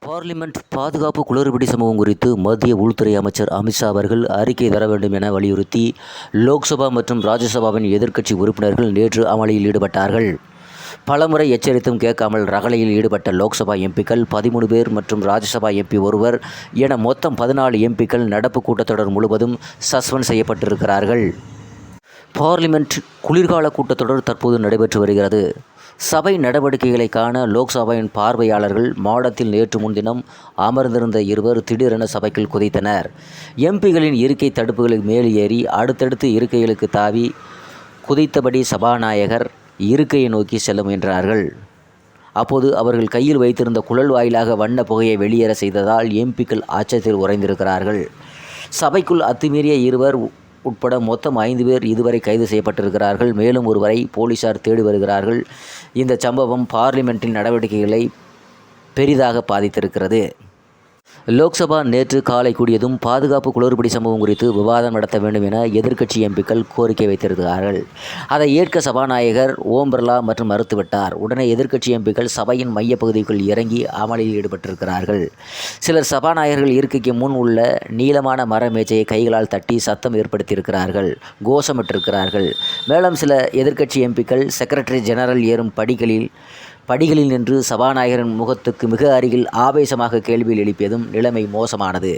Parliament பாதுகாப்பு குளறுபடி சம்பவம் குறித்து மத்திய உள்துறை அமைச்சர் அமித்ஷா அவர்கள் அறிக்கை தர வேண்டும் என வலியுறுத்தி லோக்சபா மற்றும் ராஜ்யசபாவின் எதிர்க்கட்சி உறுப்பினர்கள் நேற்று அமளியில் ஈடுபட்டார்கள். பலமுறை எச்சரித்தும் கேட்காமல் ரகளையில் ஈடுபட்ட லோக்சபா எம்பிக்கள் 13 பேர் மற்றும் ராஜ்யசபா எம்பி ஒருவர் என மொத்தம் 14 எம்பிக்கள் நடப்பு கூட்டத்தொடர் முழுவதும் சஸ்பெண்ட் செய்யப்பட்டிருக்கிறார்கள். பார்லிமென்ட் குளிர்கால கூட்டத்தொடர் தற்போது நடைபெற்று வருகிறது. சபை நடவடிக்கைகளை காண லோக்சபாவின் பார்வையாளர்கள் மாடத்தில் நேற்று முன்தினம் அமர்ந்திருந்த இருவர் திடீரென சபைக்குள் குதித்தனர். எம்பிகளின் இருக்கை தடுப்புகளுக்கு மேல் ஏறி அடுத்தடுத்து இருக்கைகளுக்கு தாவி குதித்தபடி சபாநாயகர் இருக்கையை நோக்கி செல்ல முயன்றார்கள். அப்போது அவர்கள் கையில் வைத்திருந்த குழல் வாயிலாக வண்ண புகையை வெளியேற செய்ததால் எம்பிக்கள் அச்சத்தில் உறைந்திருக்கிறார்கள். சபைக்குள் அத்துமீறிய இருவர் உட்பட மொத்தம் 5 பேர் இதுவரை கைது செய்யப்பட்டிருக்கிறார்கள். மேலும் ஒருவரை போலீசார் தேடி வருகிறார்கள். இந்த சம்பவம் பார்லிமென்ட்டின் நடவடிக்கைகளை பெரிதாக பாதித்திருக்கிறது. லோக்சபா நேற்று காலை கூடியதும் பாதுகாப்பு குளறுபடி சம்பவம் குறித்து விவாதம் நடத்த வேண்டும் என எதிர்க்கட்சி எம்பிக்கள் கோரிக்கை வைத்திருக்கிறார்கள். அதை ஏற்க சபாநாயகர் ஓம் பிர்லா மற்றும் மறுத்துவிட்டார். உடனே எதிர்க்கட்சி எம்பிக்கள் சபையின் மையப்பகுதிக்குள் இறங்கி அமளியில் ஈடுபட்டிருக்கிறார்கள். சிலர் சபாநாயகர்கள் இருக்கைக்கு முன் உள்ள நீளமான மர மேஜையை கைகளால் தட்டி சத்தம் ஏற்படுத்தியிருக்கிறார்கள், கோஷமிட்டிருக்கிறார்கள். மேலும் சில எதிர்க்கட்சி எம்பிக்கள் செக்ரட்டரி ஜெனரல் ஏறும் படிகளில் நின்று சபாநாயகரின் முகத்துக்கு மிக அருகில் ஆவேசமாக கேள்வியில் எழுப்பியதும் நிலைமை மோசமானது.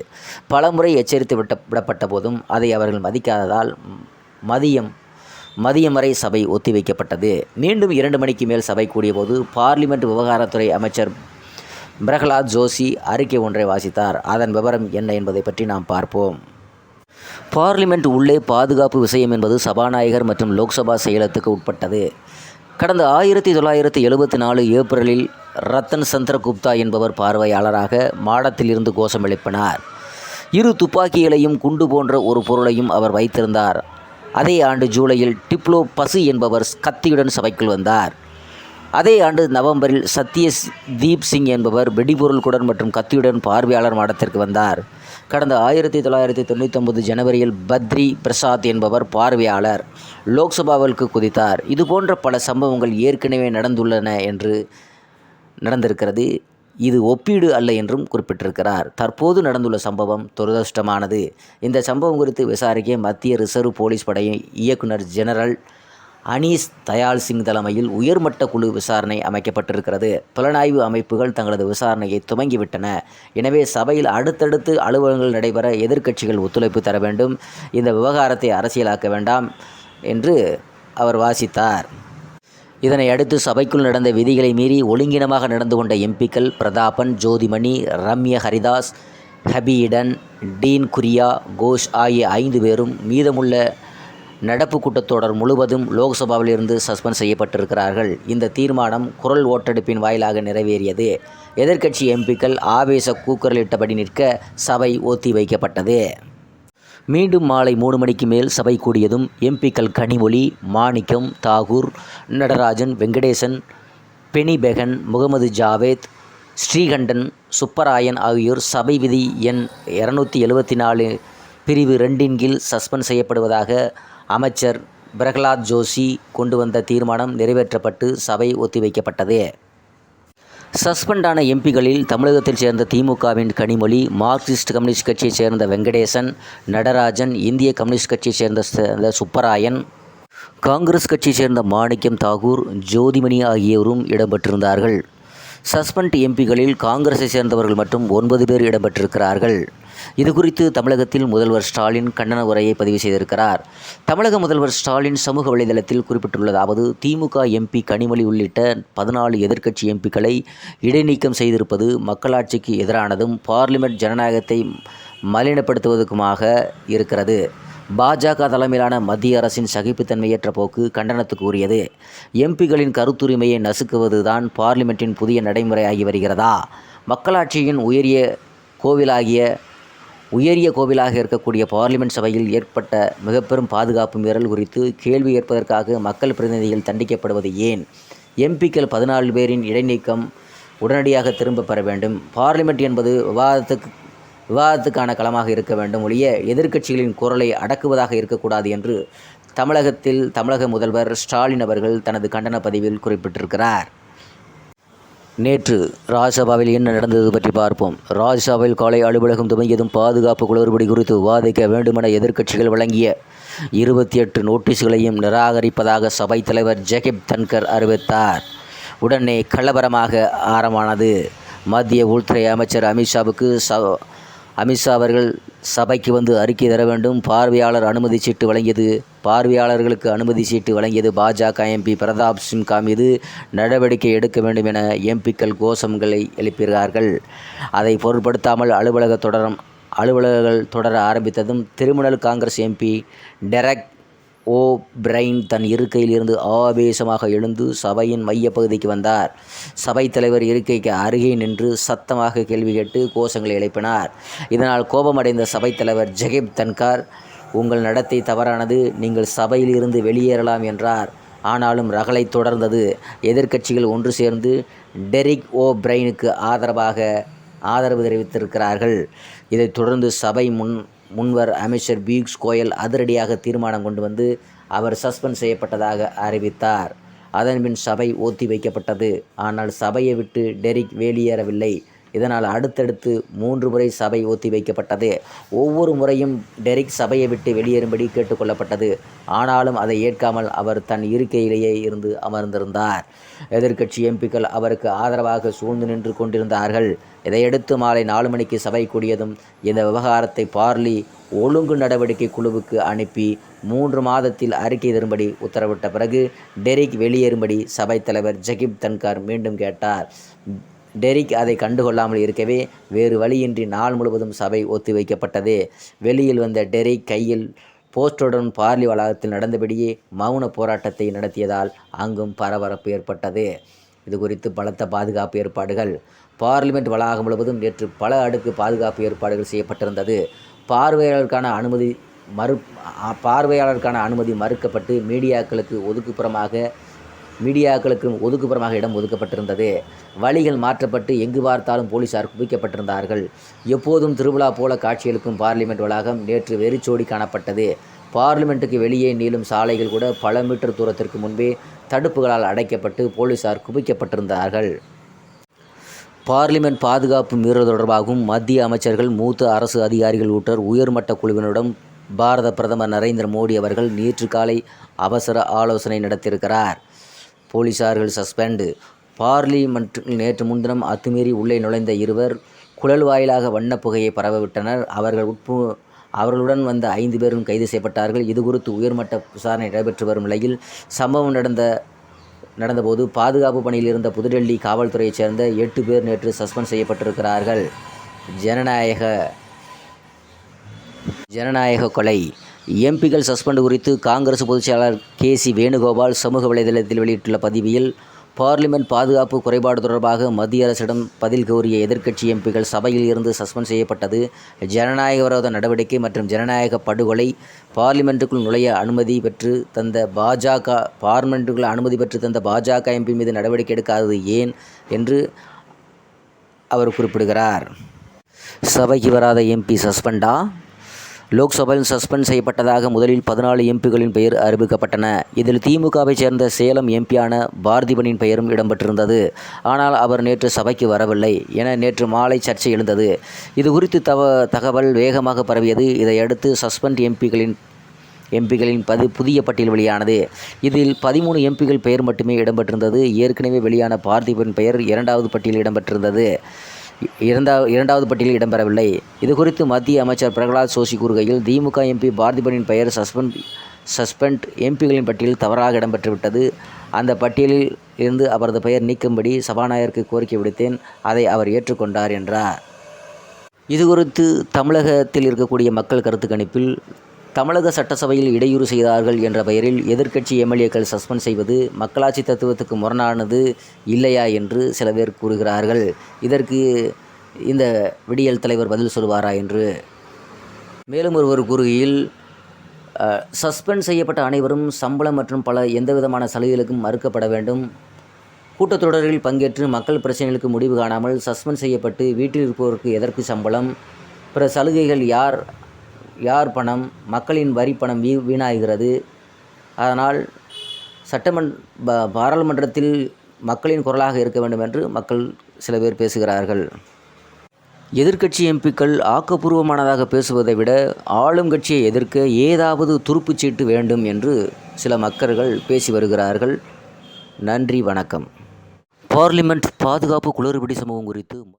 பலமுறை எச்சரித்து விடப்பட்ட போதும் அதை அவர்கள் மதிக்காததால் மதியம் வரை சபை ஒத்திவைக்கப்பட்டது. மீண்டும் 2 மணிக்கு மேல் சபை கூடியபோது பார்லிமென்ட் விவகாரத்துறை அமைச்சர் பிரகலாத் ஜோஷி அறிக்கை ஒன்றை வாசித்தார். அதன் விவரம் என்ன என்பதை பற்றி நாம் பார்ப்போம். பார்லிமென்ட் உள்ளே பாதுகாப்பு விஷயம் என்பது சபாநாயகர் மற்றும் லோக்சபா செயலத்துக்கு உட்பட்டது. கடந்த 1974 ஏப்ரலில் ரத்தன் சந்திர குப்தா என்பவர் பார்வையாளராக மாடத்தில் இருந்து கோஷம் எழுப்பினார். 2 துப்பாக்கிகளையும் குண்டு போன்ற ஒரு பொருளையும் அவர் வைத்திருந்தார். அதே ஆண்டு ஜூலையில் டிப்லோ பசு என்பவர் கத்தியுடன் சபைக்குள் வந்தார். அதே ஆண்டு நவம்பரில் சத்யதீப் சிங் என்பவர் வெடிபொருள்களுடன் மற்றும் கத்தியுடன் பார்வையாளர் மாடத்திற்கு வந்தார். கடந்த 1999 ஜனவரியில் பத்ரி பிரசாத் என்பவர் பார்வையாளர் லோக்சபாவிற்கு குதித்தார். இதுபோன்ற பல சம்பவங்கள் ஏற்கனவே நடந்திருக்கிறது. இது ஒப்பீடு அல்ல என்றும் குறிப்பிட்டிருக்கிறார். தற்போது நடந்துள்ள சம்பவம் துரதிர்ஷ்டமானது. இந்த சம்பவம் குறித்து விசாரிக்க மத்திய ரிசர்வ் போலீஸ் படை இயக்குனர் ஜெனரல் அனீஸ் தயாள் சிங் தலைமையில் உயர்மட்ட குழு விசாரணை அமைக்கப்பட்டிருக்கிறது. புலனாய்வு அமைப்புகள் தங்களது விசாரணையை துவங்கிவிட்டன. எனவே சபையில் அடுத்தடுத்து அலுவலகங்கள் நடைபெற எதிர்க்கட்சிகள் ஒத்துழைப்பு தர வேண்டும். இந்த விவகாரத்தை அரசியலாக்க வேண்டாம் என்று அவர் வாசித்தார். இதனை அடுத்து சபைக்குள் நடந்த விதிகளை மீறி ஒழுங்கினமாக நடந்து கொண்ட எம்பிக்கள் பிரதாபன், ஜோதிமணி, ரம்ய ஹரிதாஸ், ஹபீடன், டீன் குரியா, கோஷ் ஆகிய 5 பேரும் மீதமுள்ள நடப்பு கூட்டத்தொடர் முழுவதும் லோக்சபாவில் இருந்து சஸ்பெண்ட் செய்யப்பட்டிருக்கிறார்கள். இந்த தீர்மானம் குரல் ஓட்டெடுப்பின் வாயிலாக நிறைவேறியது. எதிர்க்கட்சி எம்பிக்கள் ஆவேச கூக்குரலிட்டபடி நிற்க சபை ஒத்தி வைக்கப்பட்டது. மீண்டும் மாலை 3 மணிக்கு மேல் சபை கூடியதும் எம்பிக்கள் கனிமொழி, மாணிக்கம், தாகூர், நடராஜன், வெங்கடேசன், பெனிபெகன், முகமது ஜாவேத், ஸ்ரீகண்டன், சுப்பராயன் ஆகியோர் சபை விதி எண் 274 பிரிவு 2 கீழ் சஸ்பெண்ட் செய்யப்படுவதாக அமைச்சர் பிரகலாத் ஜோஷி கொண்டு வந்த தீர்மானம் நிறைவேற்றப்பட்டு சபை ஒத்திவைக்கப்பட்டது. சஸ்பெண்டான எம்பிகளில் தமிழகத்தைச் சேர்ந்த திமுகவின் கனிமொழி, மார்க்சிஸ்ட் கம்யூனிஸ்ட் கட்சியைச் சேர்ந்த வெங்கடேசன், நடராஜன், இந்திய கம்யூனிஸ்ட் கட்சியைச் சேர்ந்த சுப்பராயன், காங்கிரஸ் கட்சியைச் சேர்ந்த மாணிக்கம் தாகூர், ஜோதிமணி ஆகியோரும் இடம்பெற்றிருந்தார்கள். சஸ்பெண்ட் எம்பிகளில் காங்கிரஸை சேர்ந்தவர்கள் மட்டும் 9 பேர் இடம்பெற்றிருக்கிறார்கள். இதுகுறித்து தமிழகத்தில் முதல்வர் ஸ்டாலின் கண்டன உரையை பதிவு செய்திருக்கிறார். தமிழக முதல்வர் ஸ்டாலின் சமூக வலைதளத்தில் குறிப்பிட்டுள்ளதாவது: திமுக எம்பி கனிமொழி உள்ளிட்ட 14 எதிர்க்கட்சி எம்பிக்களை இடைநீக்கம் செய்திருப்பது மக்களாட்சிக்கு எதிரானதும் பார்லிமென்ட் ஜனநாயகத்தை மலினப்படுத்துவதுமாக இருக்கிறது. பாஜக தலைமையிலான மத்திய அரசின் சகிப்புத்தன்மையற்ற போக்கு கண்டனத்துக்கு உரியது. எம்பிகளின் கருத்துரிமையை நசுக்குவதுதான் பார்லிமென்ட்டின் புதிய நடைமுறையாகி வருகிறதா? மக்களாட்சியின் உயரிய கோவிலாக இருக்கக்கூடிய பார்லிமென்ட் சபையில் ஏற்பட்ட மிகப்பெரும் பாதுகாப்பு மீறல் குறித்து கேள்வி கேட்பதற்காக மக்கள் பிரதிநிதிகள் தண்டிக்கப்படுவது ஏன்? எம்பிக்கள் 14 பேரின் இடைநீக்கம் உடனடியாக திரும்ப பெற வேண்டும். பார்லிமென்ட் என்பது விவாதத்துக்கான களமாக இருக்க வேண்டும் ஒழிய எதிர்க்கட்சிகளின் குரலை அடக்குவதாக இருக்கக்கூடாது என்று தமிழக முதல்வர் ஸ்டாலின் அவர்கள் தனது கண்டன பதிவில் குறிப்பிட்டிருக்கிறார். நேற்று ராஜ்யசபாவில் என்ன நடந்தது பற்றி பார்ப்போம். ராஜ்யசபாவில் காலை அலுவலகம் துவங்கியதும் பாதுகாப்பு குளறுபடி குறித்து விவாதிக்க வேண்டுமென எதிர்க்கட்சிகள் வழங்கிய 28 நோட்டீஸ்களையும் நிராகரிப்பதாக சபை தலைவர் ஜெகப் தன்கர் அறிவித்தார். உடனே கலவரமாக ஆரம்பமானது. மத்திய உள்துறை அமைச்சர் அமித்ஷா அவர்கள் சபைக்கு வந்து அறிக்கை தர வேண்டும். பார்வையாளர்களுக்கு அனுமதி சீட்டு வழங்கியது பாஜக எம்பி பிரதாப் சின்ஹா மீது நடவடிக்கை எடுக்க வேண்டும் என எம்பிக்கள் கோஷங்களை எழுப்பினார்கள். அதை பொருட்படுத்தாமல் அலுவலகங்கள் தொடர ஆரம்பித்ததும் திரிணாமுல் காங்கிரஸ் எம்பி டெரக் ஓ பிரைன் தன் இருக்கையில் இருந்து ஆவேசமாக எழுந்து சபையின் மையப்பகுதிக்கு வந்தார். சபைத் தலைவர் இருக்கைக்கு அருகே நின்று சத்தமாக கேள்வி கேட்டு கோஷங்களை எழுப்பினார். இதனால் கோபமடைந்த சபைத் தலைவர் ஜெகப் தன்கர், உங்கள் நடத்தை தவறானது, நீங்கள் சபையில் இருந்து வெளியேறலாம் என்றார். ஆனாலும் ரகளை தொடர்ந்தது. எதிர்க்கட்சிகள் ஒன்று சேர்ந்து டெரிக் ஓ பிரைனுக்கு ஆதரவு தெரிவித்திருக்கிறார்கள். இதைத் தொடர்ந்து சபை முன்வர் அமைச்சர் பியூஷ் கோயல் அதிரடியாக தீர்மானம் கொண்டு வந்து அவர் சஸ்பெண்ட் செய்யப்பட்டதாக அறிவித்தார். அதன்பின் சபை ஒத்திவைக்கப்பட்டது. ஆனால் சபையை விட்டு டெரிக் வெளியேறவில்லை. இதனால் அடுத்தடுத்து 3 முறை சபை ஒத்திவைக்கப்பட்டது. ஒவ்வொரு முறையும் டெரிக் சபையை விட்டு வெளியேறும்படி கேட்டுக்கொள்ளப்பட்டது. ஆனாலும் அதை ஏற்காமல் அவர் தன் இருக்கையிலேயே இருந்து அமர்ந்திருந்தார். எதிர்க்கட்சி எம்பிக்கள் அவருக்கு ஆதரவாக சூழ்ந்து நின்று கொண்டிருந்தார்கள். இதையடுத்து மாலை 4 மணிக்கு சபை கூடியதும் இந்த விவகாரத்தை பார்லி ஒழுங்கு நடவடிக்கை குழுவுக்கு அனுப்பி 3 மாதத்தில் அறிக்கை தரும்படி உத்தரவிட்ட பிறகு டெரிக் வெளியேறும்படி சபைத் தலைவர் ஜெகப் தன்கர் மீண்டும் கேட்டார். டெரிக் அதை கண்டுகொள்ளாமல் இருக்கவே வேறு வழியின்றி நாள் முழுவதும் சபை ஒத்திவைக்கப்பட்டது. வெளியில் வந்த டெரிக் கையில் போஸ்டருடன் பார்லி வளாகத்தில் நடந்தபடியே மௌன போராட்டத்தை நடத்தியதால் அங்கும் பரபரப்பு ஏற்பட்டது. இது குறித்து பலத்த பாதுகாப்பு ஏற்பாடுகள். பார்லிமெண்ட் வளாகம் முழுவதும் நேற்று பல அடுக்கு பாதுகாப்பு ஏற்பாடுகள் செய்யப்பட்டிருந்தது. பார்வையாளருக்கான அனுமதி மறுக்கப்பட்டு மீடியாக்களுக்கு ஒதுக்குப்புறமாக இடம் ஒதுக்கப்பட்டிருந்தது. வழிகள் மாற்றப்பட்டு எங்கு பார்த்தாலும் போலீசார் குவிக்கப்பட்டிருந்தார்கள். எப்போதும் திருவிழா போல காட்சியளிக்கும் பார்லிமெண்ட் வளாகம் நேற்று வெறிச்சோடி காணப்பட்டது. பார்லிமெண்ட்டுக்கு வெளியே நீளும் சாலைகள் கூட பல மீட்டர் தூரத்திற்கு முன்பே தடுப்புகளால் அடைக்கப்பட்டு போலீசார் குவிக்கப்பட்டிருந்தார்கள். பார்லிமெண்ட் பாதுகாப்பு மீறல் தொடர்பாகவும் மத்திய அமைச்சர்கள், மூத்த அரசு அதிகாரிகள் உட்பட உயர்மட்ட குழுவினரிடம் பாரத பிரதமர் நரேந்திர மோடி அவர்கள் நேற்று காலை அவசர ஆலோசனை நடத்தியிருக்கிறார். போலீசார்கள் சஸ்பெண்ட். பார்லிமெண்ட்டில் நேற்று முன்தினம் அத்துமீறி உள்ளே நுழைந்த 2 குழல் வாயிலாக வண்ணப்புகையை பரவவிட்டனர். அவர்களுடன் வந்த 5 பேரும் கைது செய்யப்பட்டார்கள். இதுகுறித்து உயர்மட்ட விசாரணை நடைபெற்று வரும் நிலையில் சம்பவம் நடந்தபோது பாதுகாப்பு பணியில் இருந்த புதுடெல்லி காவல்துறையைச் சேர்ந்த 8 பேர் நேற்று சஸ்பெண்ட் செய்யப்பட்டிருக்கிறார்கள். ஜனநாயக கொலை. எம்பிக்கள் சஸ்பெண்ட் குறித்து காங்கிரஸ் பொதுச்செயலாளர் கே.சி. வேணுகோபால் சமூக வலைதளத்தில் வெளியிட்டுள்ள பதிவில், பார்லிமெண்ட் பாதுகாப்பு குறைபாடு தொடர்பாக மத்திய அரசிடம் பதில் கோரிய எதிர்க்கட்சி எம்பிக்கள் சபையில் இருந்து சஸ்பெண்ட் செய்யப்பட்டது ஜனநாயக விரோத நடவடிக்கை மற்றும் ஜனநாயக படுகொலை. பார்லிமெண்ட்டுக்குள் நுழைய அனுமதி பெற்று தந்த பாஜக எம்பி மீது நடவடிக்கை எடுக்காதது ஏன் என்று அவர் குறிப்பிடுகிறார். சபைக்கு வராத எம்பி சஸ்பெண்டா? லோக்சபையில் சஸ்பெண்ட் செய்யப்பட்டதாக முதலில் 14 எம்பிகளின் பெயர் அறிவிக்கப்பட்டன. இதில் திமுகவைச் சேர்ந்த சேலம் எம்பியான பார்த்திபனின் பெயரும் இடம்பெற்றிருந்தது. ஆனால் அவர் நேற்று சபைக்கு வரவில்லை என நேற்று மாலை சர்ச்சை எழுந்தது. இது குறித்து தகவல் வேகமாக பரவியது. இதையடுத்து சஸ்பெண்ட் எம்பிகளின் புதிய பட்டியல் வெளியானது. இதில் 13 எம்பிகள் பெயர் மட்டுமே இடம்பெற்றிருந்தது. ஏற்கனவே வெளியான பார்த்திபன் பெயர் 2வது பட்டியலில் இடம்பெற்றிருந்தது. இரண்டாவது பட்டியலில் இடம்பெறவில்லை. இதுகுறித்து மத்திய அமைச்சர் பிரகலாத் ஜோஷி கூறுகையில், திமுக எம்பி பார்த்திபனின் பெயர் சஸ்பெண்ட் எம்பிகளின் பட்டியலில் தவறாக இடம்பெற்றுவிட்டது. அந்த பட்டியலில் இருந்து அவரது பெயர் நீக்கும்படி சபாநாயகருக்கு கோரிக்கை விடுத்தேன். அதை அவர் ஏற்றுக்கொண்டார் என்றார். இதுகுறித்து தமிழகத்தில் இருக்கக்கூடிய மக்கள் கருத்து கணிப்பில், தமிழக சட்டசபையில் இடையூறு செய்தார்கள் என்ற பெயரில் எதிர்க்கட்சி எம்எல்ஏக்கள் சஸ்பெண்ட் செய்வது மக்களாட்சி தத்துவத்துக்கு முரணானது இல்லையா என்று சில பேர் கூறுகிறார்கள். இதற்கு இந்த விடியல் தலைவர் பதில் சொல்வாரா என்று. மேலும் ஒருவர் கூறுகையில், சஸ்பெண்ட் செய்யப்பட்ட அனைவரும் சம்பளம் மற்றும் எந்தவிதமான சலுகைகளுக்கும் மறுக்கப்பட வேண்டும். கூட்டத்தொடரில் பங்கேற்று மக்கள் பிரச்சனைகளுக்கு முடிவு காணாமல் சஸ்பெண்ட் செய்யப்பட்டு வீட்டில் இருப்பவருக்கு எதற்கு சம்பளம்? பிற சலுகைகள் யார் பணம்? மக்களின் வரி பணம் வீணாகிறது. அதனால் பாராளுமன்றத்தில் மக்களின் குரலாக இருக்க வேண்டும் என்று மக்கள் சில பேர் பேசுகிறார்கள். எதிர்க்கட்சி எம்பிக்கள் ஆக்கப்பூர்வமானதாக பேசுவதை விட ஆளும் கட்சியை எதிர்க்க ஏதாவது துருப்புச்சீட்டு வேண்டும் என்று சில மக்கள்கள் பேசி வருகிறார்கள். நன்றி, வணக்கம். பார்லிமெண்ட் பாதுகாப்பு குளறுபடி சம்பவம் குறித்து